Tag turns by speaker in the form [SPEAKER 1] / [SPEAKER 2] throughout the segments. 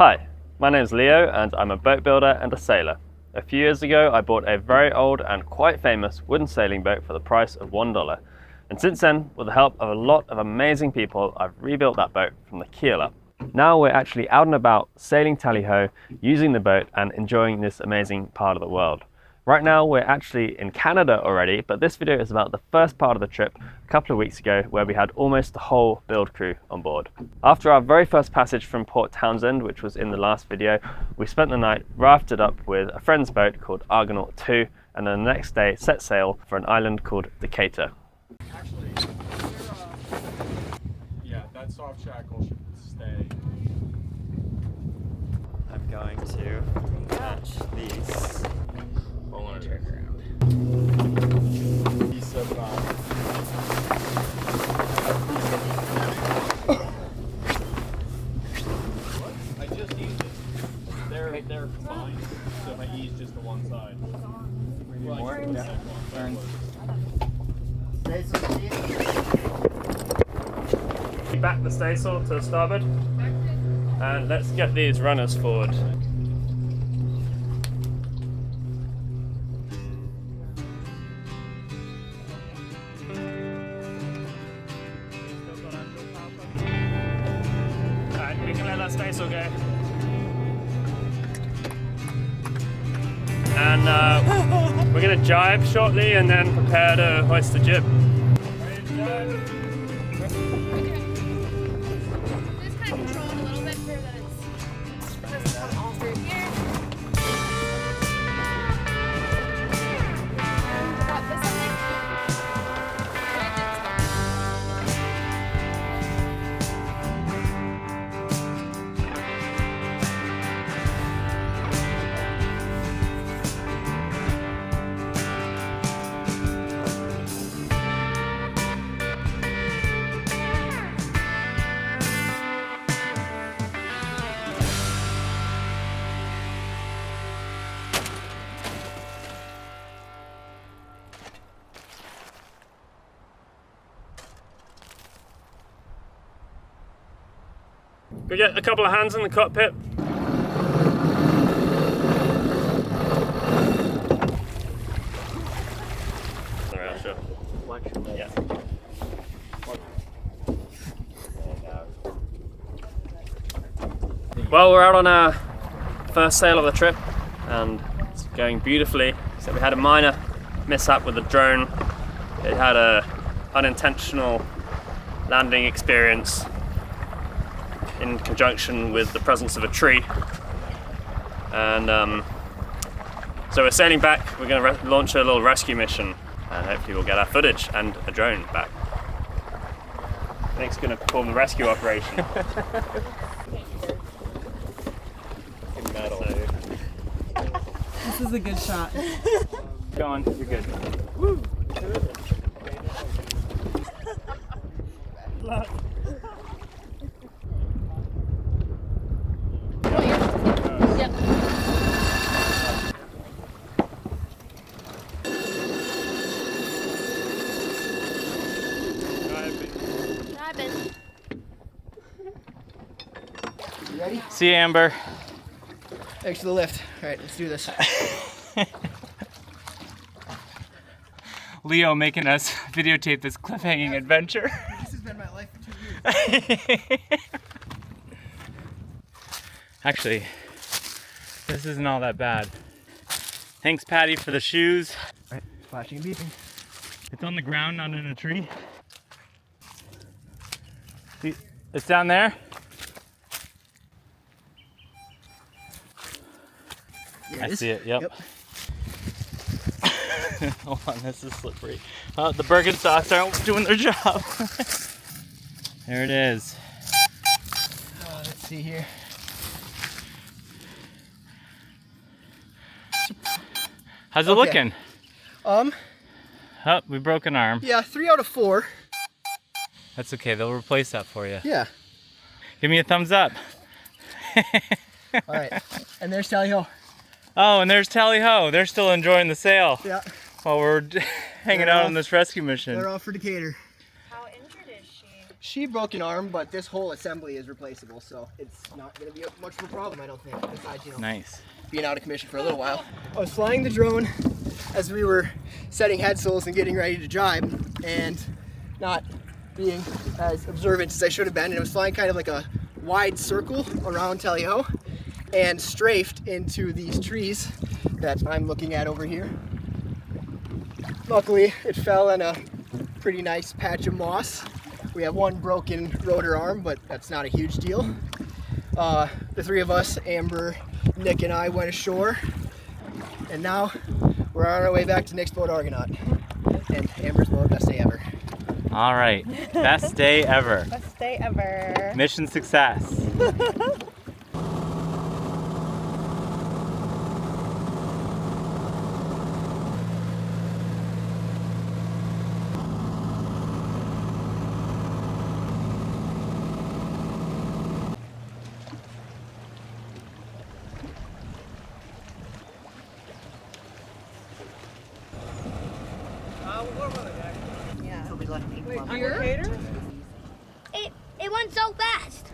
[SPEAKER 1] Hi, my name is Leo and I'm a boat builder and a sailor. A few years ago I bought a very old and quite famous wooden sailing boat for the price of $1. And since then, with the help of a lot of amazing people, I've rebuilt that boat from the keel up. Now we're actually out and about sailing tally-ho, using the boat and enjoying this amazing part of the world. Right now we're actually in Canada already, but this video is about the first part of the trip a couple of weeks ago where we had almost the whole build crew on board. After our very first passage from Port Townsend, which was in the last video, we spent the night rafted up with a friend's boat called Argonaut 2 and then the next day set sail for an island called Decatur.
[SPEAKER 2] Actually, yeah, that soft shackle should stay.
[SPEAKER 1] I'm going to attach these. I want to turn around.
[SPEAKER 2] Piece of I just used it. They're fine. So if I ease just the one side.
[SPEAKER 1] More? Yeah. Turn. Back the staysail to starboard. And let's get these runners forward. We can let that staysail go. And we're going to jibe shortly and then prepare to hoist the jib. Ready to jibe?
[SPEAKER 3] Just kind of control it a little bit so that it doesn't come all through here. Got this on there?
[SPEAKER 1] We get a couple of hands in the cockpit. Sure. Yeah. Well, we're out on our first sail of the trip and it's going beautifully. So we had a minor mishap with the drone. It had a unintentional landing experience in conjunction with the presence of a tree. And so we're sailing back. We're going to launch a little rescue mission and hopefully we'll get our footage and a drone back. Nick's going to perform the rescue operation.
[SPEAKER 4] This is a good shot.
[SPEAKER 1] Go on, you're good. Woo.
[SPEAKER 4] You ready?
[SPEAKER 1] See you, Amber.
[SPEAKER 4] Thanks for the lift. All right, let's do this.
[SPEAKER 5] Leo making us videotape this cliffhanging adventure.
[SPEAKER 4] This has been my life for 2 years.
[SPEAKER 5] Actually, this isn't all that bad. Thanks, Patty, for the shoes.
[SPEAKER 4] All right, flashing and beeping.
[SPEAKER 5] It's on the ground, not in a tree. See, it's down there.
[SPEAKER 4] Yeah,
[SPEAKER 5] I see it, yep. Hold on, this is slippery. The Birkenstocks aren't doing their job. There it is.
[SPEAKER 4] Let's see here.
[SPEAKER 5] How's it looking? Oh, we broke an arm.
[SPEAKER 4] Yeah, 3 out of 4.
[SPEAKER 5] That's okay, they'll replace that for you.
[SPEAKER 4] Yeah.
[SPEAKER 5] Give me a thumbs up.
[SPEAKER 4] All right, and there's Tally Ho.
[SPEAKER 5] Oh, and there's Tally Ho. They're still enjoying the sail.
[SPEAKER 4] Yeah.
[SPEAKER 5] While we're hanging out on this rescue mission.
[SPEAKER 4] They're off for Decatur.
[SPEAKER 3] How injured is she?
[SPEAKER 4] She broke an arm, but this whole assembly is replaceable, so it's not going to be much of a problem, I don't think, besides, you know,
[SPEAKER 5] Nice.
[SPEAKER 4] being out of commission for a little while. I was flying the drone as we were setting headsails and getting ready to jibe, and not being as observant as I should have been, and it was flying kind of like a wide circle around Tally-Ho and strafed into these trees that I'm looking at over here. Luckily, it fell in a pretty nice patch of moss. We have one broken rotor arm, but that's not a huge deal. The three of us, Amber, Nick, and I went ashore, and now we're on our way back to Nick's boat, Argonaut, and Amber's boat, best day ever.
[SPEAKER 5] All right, best day ever.
[SPEAKER 6] Best day ever.
[SPEAKER 5] Mission success.
[SPEAKER 3] It went so fast.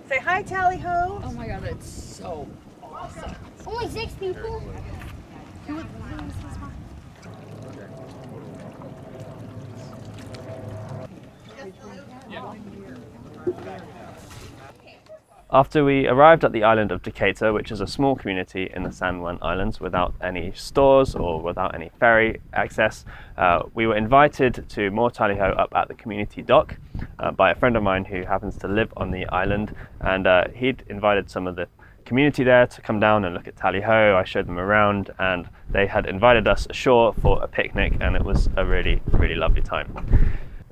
[SPEAKER 6] Say hi, Tally-Ho.
[SPEAKER 4] Oh my god, it's so awesome.
[SPEAKER 3] Only 6 people.
[SPEAKER 1] After we arrived at the island of Decatur, which is a small community in the San Juan Islands without any stores or without any ferry access, we were invited to moor Tally-Ho up at the community dock by a friend of mine who happens to live on the island, and he'd invited some of the community there to come down and look at Tally-Ho. I showed them around, and they had invited us ashore for a picnic, and it was a really, really lovely time.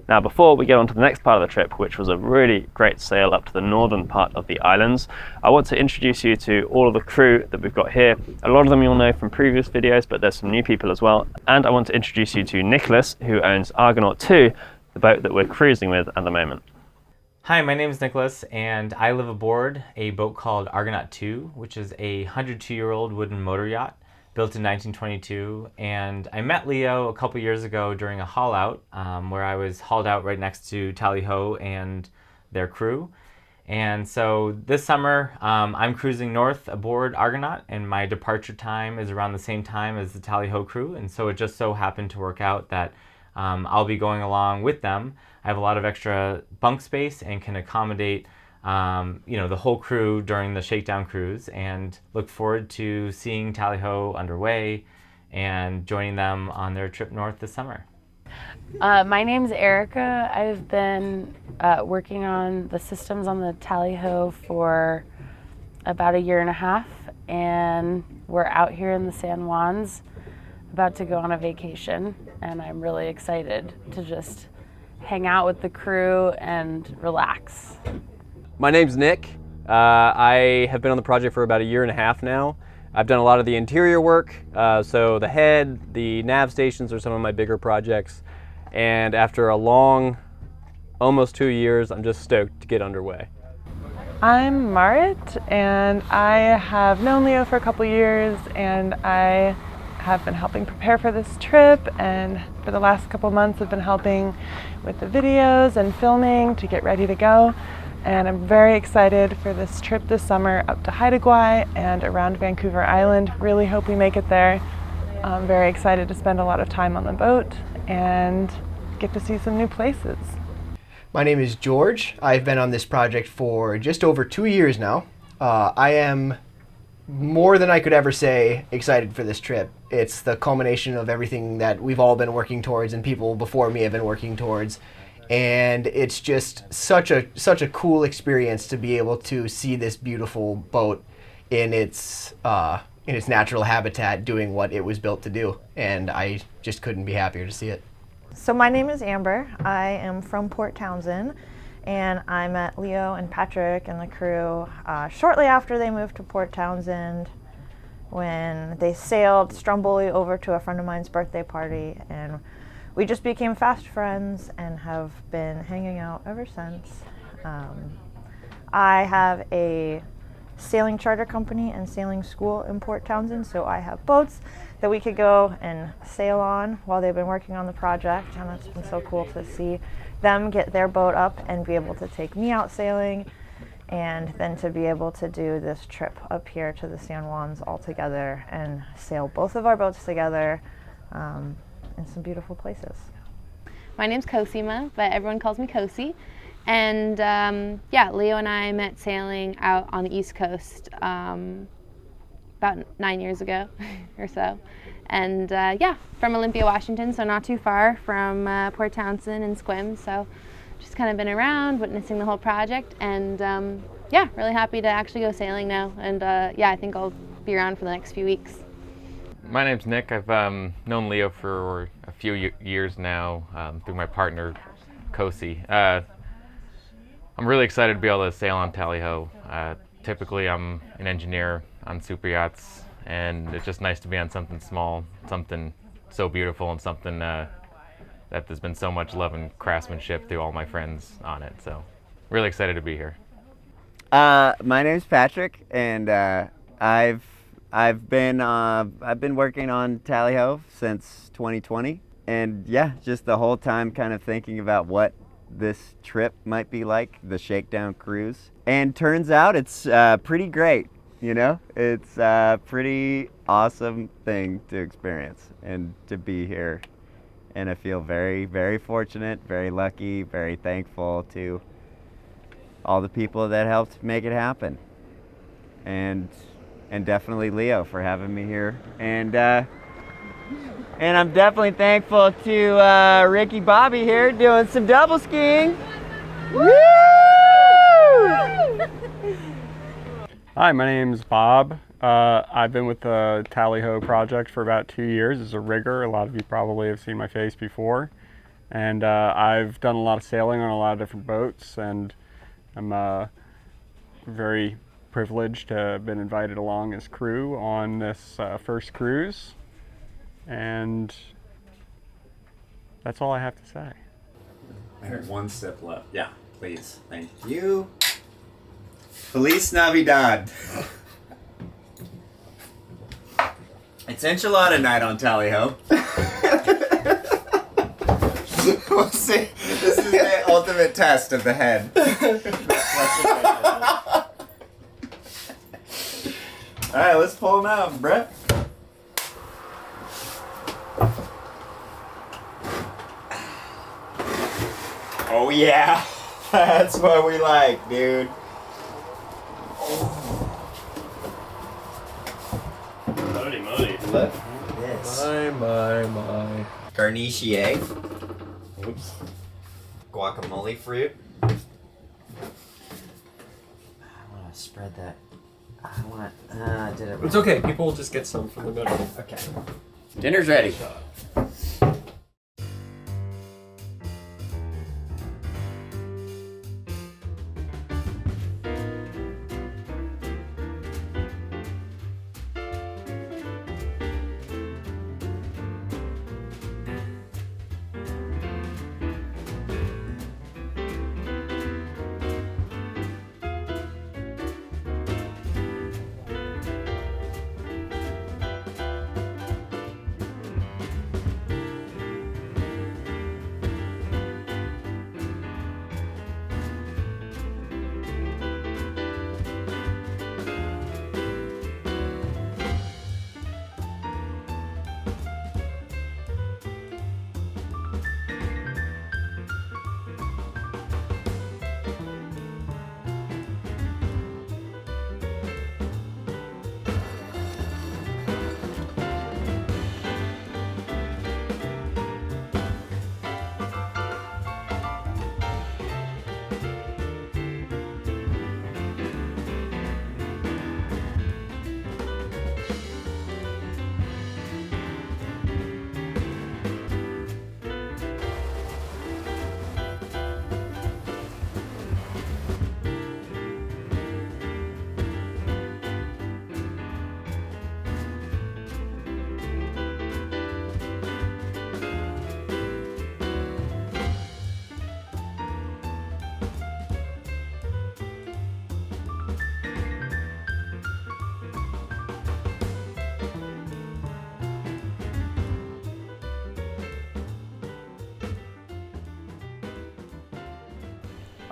[SPEAKER 1] Now, before we get on to the next part of the trip, which was a really great sail up to the northern part of the islands, I want to introduce you to all of the crew that we've got here. A lot of them you'll know from previous videos, but there's some new people as well. And I want to introduce you to Nicholas, who owns Argonaut 2, the boat that we're cruising with at the moment.
[SPEAKER 7] Hi, my name is Nicholas, and I live aboard a boat called Argonaut 2, which is a 102-year-old wooden motor yacht built in 1922. And I met Leo a couple years ago during a haul out, where I was hauled out right next to Tally-Ho and their crew. And so this summer, I'm cruising north aboard Argonaut, and my departure time is around the same time as the Tally-Ho crew. And so it just so happened to work out that I'll be going along with them. I have a lot of extra bunk space and can accommodate the whole crew during the shakedown cruise, and look forward to seeing Tally-Ho underway and joining them on their trip north this summer.
[SPEAKER 8] My name's Erica. I've been working on the systems on the Tally-Ho for about 1.5 years, and we're out here in the San Juans about to go on a vacation, and I'm really excited to just hang out with the crew and relax.
[SPEAKER 9] My name's Nick. I have been on the project for about 1.5 years now. I've done a lot of the interior work, so the head, the nav stations are some of my bigger projects, and after a long, almost 2 years, I'm just stoked to get underway.
[SPEAKER 6] I'm Marit, and I have known Leo for a couple years, and I have been helping prepare for this trip, and for the last couple months I've been helping with the videos and filming to get ready to go. And I'm very excited for this trip this summer up to Haida Gwaii and around Vancouver Island. Really hope we make it there. I'm very excited to spend a lot of time on the boat and get to see some new places.
[SPEAKER 4] My name is George. I've been on this project for just over 2 years now. I am more than I could ever say excited for this trip. It's the culmination of everything that we've all been working towards and people before me have been working towards. And it's just such a cool experience to be able to see this beautiful boat in its natural habitat doing what it was built to do. And I just couldn't be happier to see it.
[SPEAKER 10] So my name is Amber. I am from Port Townsend, and I met Leo and Patrick and the crew shortly after they moved to Port Townsend, when they sailed Stromboli over to a friend of mine's birthday party, and we just became fast friends and have been hanging out ever since. I have a sailing charter company and sailing school in Port Townsend, so I have boats that we could go and sail on while they've been working on the project, and it's been so cool to see them get their boat up and be able to take me out sailing, and then to be able to do this trip up here to the San Juans all together and sail both of our boats together in some beautiful places.
[SPEAKER 3] My name's Cosima, but everyone calls me Cosi. And yeah, Leo and I met sailing out on the East Coast about 9 years ago or so. And yeah, from Olympia, Washington, so not too far from Port Townsend and Squim. So just kind of been around, witnessing the whole project, and yeah, really happy to actually go sailing now. And yeah, I think I'll be around for the next few weeks.
[SPEAKER 11] My name's Nick. I've known Leo for a few years now through my partner, Kosi. I'm really excited to be able to sail on Tally-Ho. Typically, I'm an engineer on super yachts, and it's just nice to be on something small, something so beautiful, and something that there's been so much love and craftsmanship through all my friends on it. So, really excited to be here.
[SPEAKER 12] My name's Patrick, and I've been working on Tally-Ho since 2020, and yeah, just the whole time kind of thinking about what this trip might be like, the shakedown cruise, and turns out it's pretty great. You know, it's a pretty awesome thing to experience and to be here, and I feel very, very fortunate, very lucky, very thankful to all the people that helped make it happen, and definitely Leo for having me here, and I'm definitely thankful to Ricky Bobby here doing some double skiing. Woo!
[SPEAKER 13] Hi, my name's Bob. I've been with the Tally-Ho project for about 2 years as a rigger. A lot of you probably have seen my face before. And I've done a lot of sailing on a lot of different boats, and I'm very privileged to have been invited along as crew on this first cruise. And that's all I have to say.
[SPEAKER 14] I heard one step left. Yeah, please. Thank you. Feliz Navidad. It's enchilada night on Tally-Ho. We'll see. This is the ultimate test of the head. Alright, let's pull him out, Brett. Oh yeah, that's what we like, dude.
[SPEAKER 1] Holy moly.
[SPEAKER 14] Look at this.
[SPEAKER 12] My.
[SPEAKER 14] Garnichier. Oops. Guacamole fruit. I want to spread that. I want. I did it wrong.
[SPEAKER 15] It's okay. People will just get some from the middle.
[SPEAKER 14] Okay. Dinner's ready.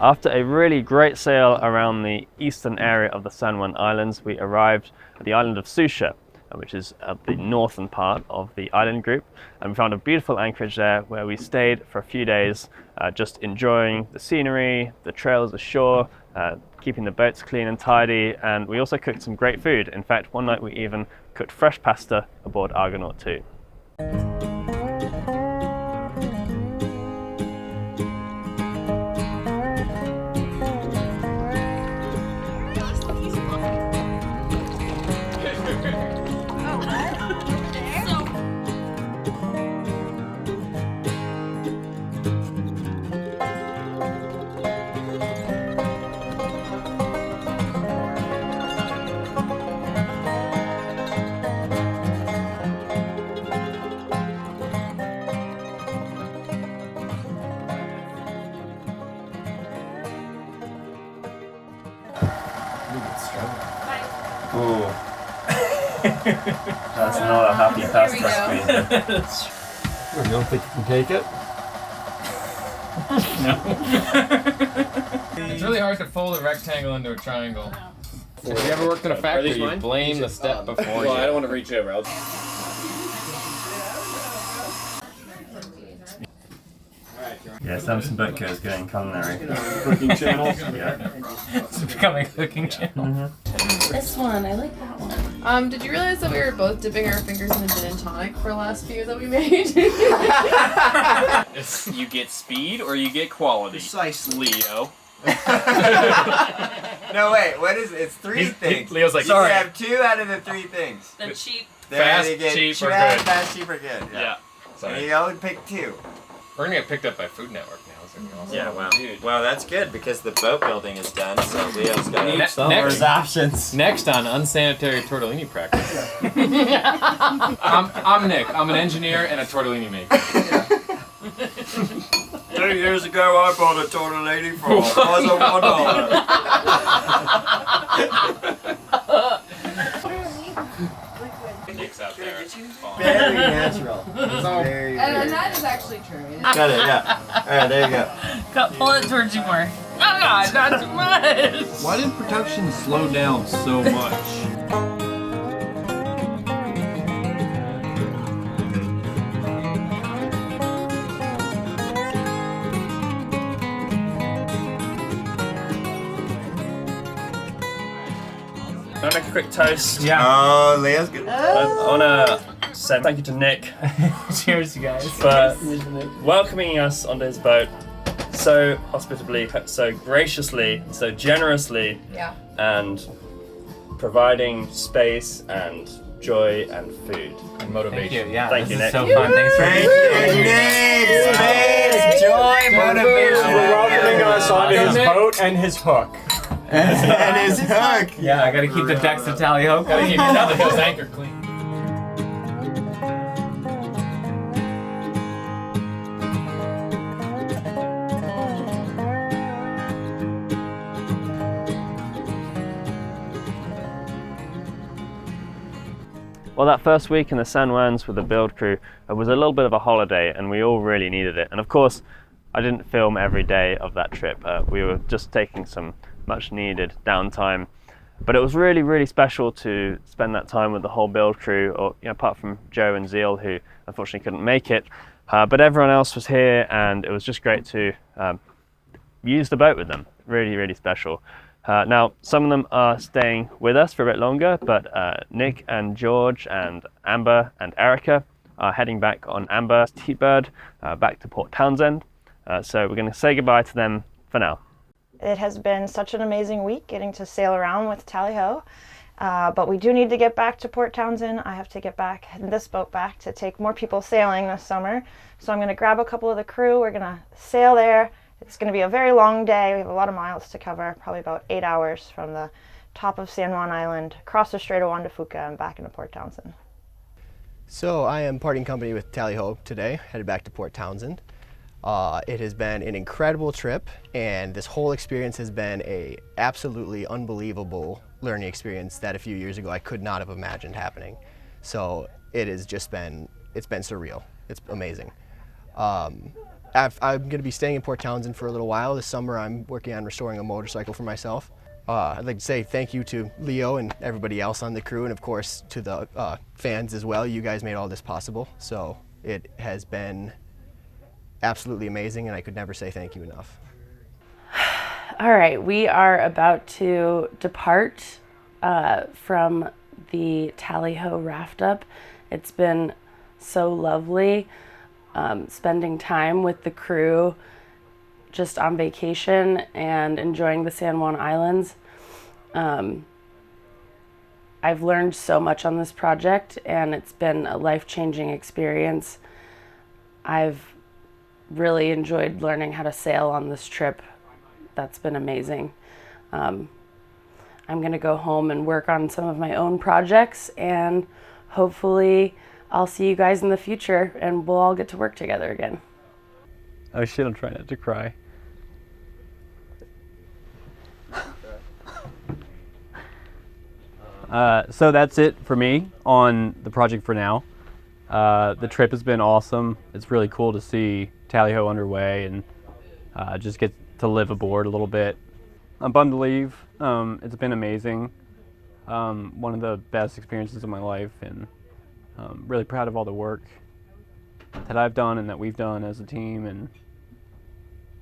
[SPEAKER 1] After a really great sail around the eastern area of the San Juan Islands, we arrived at the island of Susha, which is at the northern part of the island group, and we found a beautiful anchorage there where we stayed for a few days, just enjoying the scenery, the trails ashore, keeping the boats clean and tidy, and we also cooked some great food. In fact, one night we even cooked fresh pasta aboard Argonaut 2.
[SPEAKER 15] Ooh. That's not a happy pasta recipe. You don't think you can take it?
[SPEAKER 11] No. It's really hard to fold a rectangle into a triangle. If you ever worked in a factory, you blame the step before you.
[SPEAKER 15] I don't want to reach over. Yes, some boat is going culinary.
[SPEAKER 2] Cooking channels?
[SPEAKER 15] Yeah.
[SPEAKER 7] It's becoming a cooking channel.
[SPEAKER 8] This one, I like that one.
[SPEAKER 16] Did you realize that we were both dipping our fingers in the gin and tonic for the last few that we made?
[SPEAKER 2] You get speed or you get quality.
[SPEAKER 4] Precisely.
[SPEAKER 2] Leo.
[SPEAKER 12] No, wait, what is it? It's three things.
[SPEAKER 2] Leo's like,
[SPEAKER 12] you can have 2 out of the 3 things.
[SPEAKER 8] The cheap.
[SPEAKER 2] Fast, cheap, or good.
[SPEAKER 12] Fast, cheap, or good.
[SPEAKER 2] Yeah.
[SPEAKER 12] So you only pick 2.
[SPEAKER 11] We're gonna get picked up by Food Network now. So awesome.
[SPEAKER 14] Yeah, wow.
[SPEAKER 11] Dude.
[SPEAKER 14] Well, that's good because the boat building is done, so Leo's got
[SPEAKER 11] Next
[SPEAKER 14] options.
[SPEAKER 11] Next on unsanitary tortellini practice. I'm Nick. I'm an engineer and a tortellini maker.
[SPEAKER 14] 2 years ago, I bought a tortellini for $1.
[SPEAKER 11] Nick's out there.
[SPEAKER 4] Very natural. Very,
[SPEAKER 16] and that is actually true.
[SPEAKER 14] Got it, yeah. Alright, there you go.
[SPEAKER 8] Pull it towards you more. Ah, not too much.
[SPEAKER 2] Why did production slow down so much?
[SPEAKER 15] Can I make a quick toast?
[SPEAKER 7] Yeah.
[SPEAKER 12] Oh, Leo's good.
[SPEAKER 15] I want to say thank you to Nick
[SPEAKER 7] Cheers, you guys.
[SPEAKER 15] for welcoming us onto his boat so hospitably, so graciously, so generously,
[SPEAKER 16] Yeah.
[SPEAKER 15] and providing space and joy and food.
[SPEAKER 11] And motivation.
[SPEAKER 7] Thank you. Yeah,
[SPEAKER 15] Thank
[SPEAKER 7] this
[SPEAKER 15] you,
[SPEAKER 7] is
[SPEAKER 15] Nick.
[SPEAKER 7] so fun. Thanks for
[SPEAKER 12] Thank you, Nick. Space, joy, motivation.
[SPEAKER 13] For welcoming us onto his boat and his hook.
[SPEAKER 12] And his hook.
[SPEAKER 7] Yeah, I gotta keep the decks of Tally Ho.
[SPEAKER 11] Gotta keep his anchor clean.
[SPEAKER 1] Well, that first week in the San Juans with the build crew was a little bit of a holiday, and we all really needed it. And of course, I didn't film every day of that trip. We were just taking some much needed downtime, but it was really, really special to spend that time with the whole build crew, or apart from Joe and Zeal, who unfortunately couldn't make it, but everyone else was here, and it was just great to use the boat with them. Really, really special. Now, some of them are staying with us for a bit longer, but Nick and George and Amber and Erica are heading back on Amber's T-Bird back to Port Townsend. So we're going to say goodbye to them for now.
[SPEAKER 10] It has been such an amazing week getting to sail around with Tally Ho, but we do need to get back to Port Townsend. I have to get back this boat back to take more people sailing this summer. So I'm going to grab a couple of the crew. We're going to sail there. It's going to be a very long day. We have a lot of miles to cover, probably about 8 hours from the top of San Juan Island, across the Strait of Juan de Fuca, and back into Port Townsend.
[SPEAKER 4] So I am parting company with Tally Ho today, headed back to Port Townsend. It has been an incredible trip, and this whole experience has been a absolutely unbelievable learning experience that a few years ago I could not have imagined happening. So it has just been, it's been surreal. It's amazing. I'm going to be staying in Port Townsend for a little while. This summer I'm working on restoring a motorcycle for myself. I'd like to say thank you to Leo and everybody else on the crew, and of course to the fans as well. You guys made all this possible, so it has been absolutely amazing, and I could never say thank you enough.
[SPEAKER 8] All right, we are about to depart from the Tally-Ho raft up. It's been so lovely spending time with the crew just on vacation and enjoying the San Juan Islands. I've learned so much on this project, and it's been a life-changing experience. I've really enjoyed learning how to sail on this trip. That's been amazing. I'm gonna go home and work on some of my own projects, and hopefully I'll see you guys in the future and we'll all get to work together again.
[SPEAKER 9] Oh shit, I'm trying not to cry. So that's it for me on the project for now. The trip has been awesome. It's really cool to see Tally-Ho underway and just get to live aboard a little bit. I'm bummed to leave. It's been amazing. One of the best experiences of my life, and really proud of all the work that I've done and that we've done as a team, and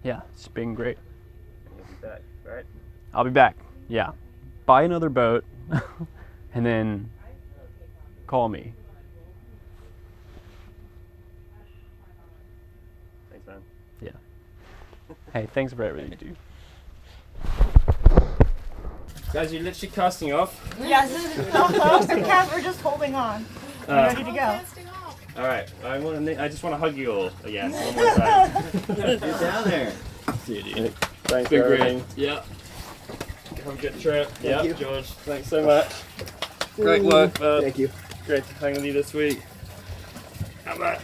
[SPEAKER 9] yeah, it's been great.
[SPEAKER 1] You'll be back, right?
[SPEAKER 9] I'll be back, yeah. Buy another boat and then call me.
[SPEAKER 1] Thanks, man.
[SPEAKER 9] Yeah. Hey, thanks for everything you do.
[SPEAKER 1] Guys, you're literally casting off.
[SPEAKER 10] Yes, we're just holding on. We're ready to go.
[SPEAKER 1] All right, I just want to hug you all again one more time.
[SPEAKER 14] Get down there.
[SPEAKER 1] See you, dude. Thanks
[SPEAKER 14] Been
[SPEAKER 1] for
[SPEAKER 14] great.
[SPEAKER 1] everything. Yeah. Have a good trip.
[SPEAKER 4] Thank you.
[SPEAKER 1] George. Thanks so much. Great work, bud.
[SPEAKER 4] Thank you.
[SPEAKER 1] Great to hang with you this week. Come on.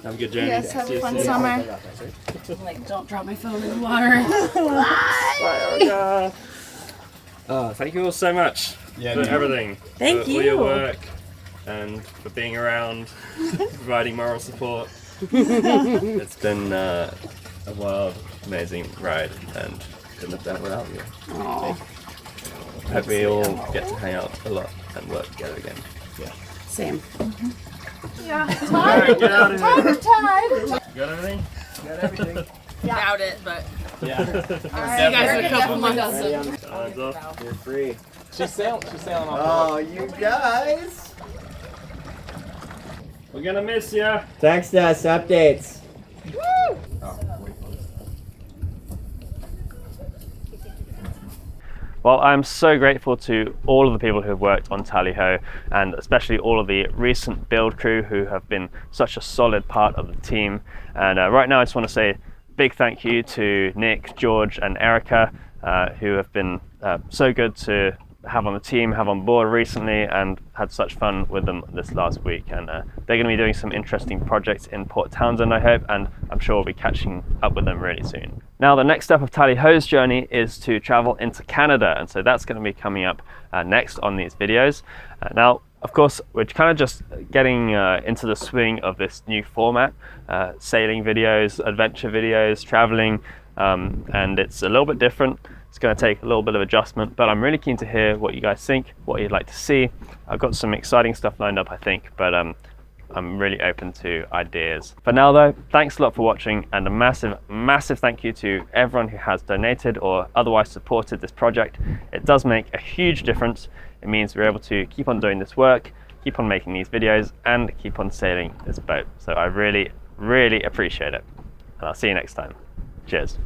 [SPEAKER 1] Have a good journey.
[SPEAKER 16] Yes, have
[SPEAKER 1] See
[SPEAKER 16] a
[SPEAKER 1] you
[SPEAKER 16] fun
[SPEAKER 1] soon.
[SPEAKER 16] summer. Like, don't drop my phone in the water.
[SPEAKER 1] Thank you all so much for everything.
[SPEAKER 8] Thank
[SPEAKER 1] for all your
[SPEAKER 8] you.
[SPEAKER 1] work and for being around, providing moral support. It's been a wild, amazing ride, and couldn't have done it without you.
[SPEAKER 8] Aww.
[SPEAKER 1] Hope we all get to hang out a lot and work together again. Yeah.
[SPEAKER 8] Same.
[SPEAKER 16] Yeah.
[SPEAKER 1] Alright, get out of here.
[SPEAKER 16] Tired.
[SPEAKER 1] Got everything? Got everything.
[SPEAKER 16] Doubt it, but.
[SPEAKER 1] Yeah.
[SPEAKER 16] See you guys in a couple months.
[SPEAKER 1] Hands off.
[SPEAKER 14] You're free.
[SPEAKER 2] She's sailing off.
[SPEAKER 14] Oh, you guys.
[SPEAKER 1] We're gonna miss you.
[SPEAKER 14] Text us updates.
[SPEAKER 16] Woo!
[SPEAKER 1] Well, I'm so grateful to all of the people who have worked on Tally-Ho, and especially all of the recent build crew who have been such a solid part of the team. And right now I just want to say a big thank you to Nick, George and Erica, who have been so good to have on the team, have on board recently, and had such fun with them this last week. And they're going to be doing some interesting projects in Port Townsend, I hope, and I'm sure we'll be catching up with them really soon. Now, the next step of Tally-Ho's journey is to travel into Canada, and so that's going to be coming up next on these videos. Now, of course, we're kind of just getting into the swing of this new format, sailing videos, adventure videos, traveling, and it's a little bit different. It's going to take a little bit of adjustment, but I'm really keen to hear what you guys think, what you'd like to see. I've got some exciting stuff lined up, I think, but I'm really open to ideas. For now though, thanks a lot for watching, and a massive, massive thank you to everyone who has donated or otherwise supported this project. It does make a huge difference. It means we're able to keep on doing this work, keep on making these videos, and keep on sailing this boat. So I really, really appreciate it. And I'll see you next time. Cheers.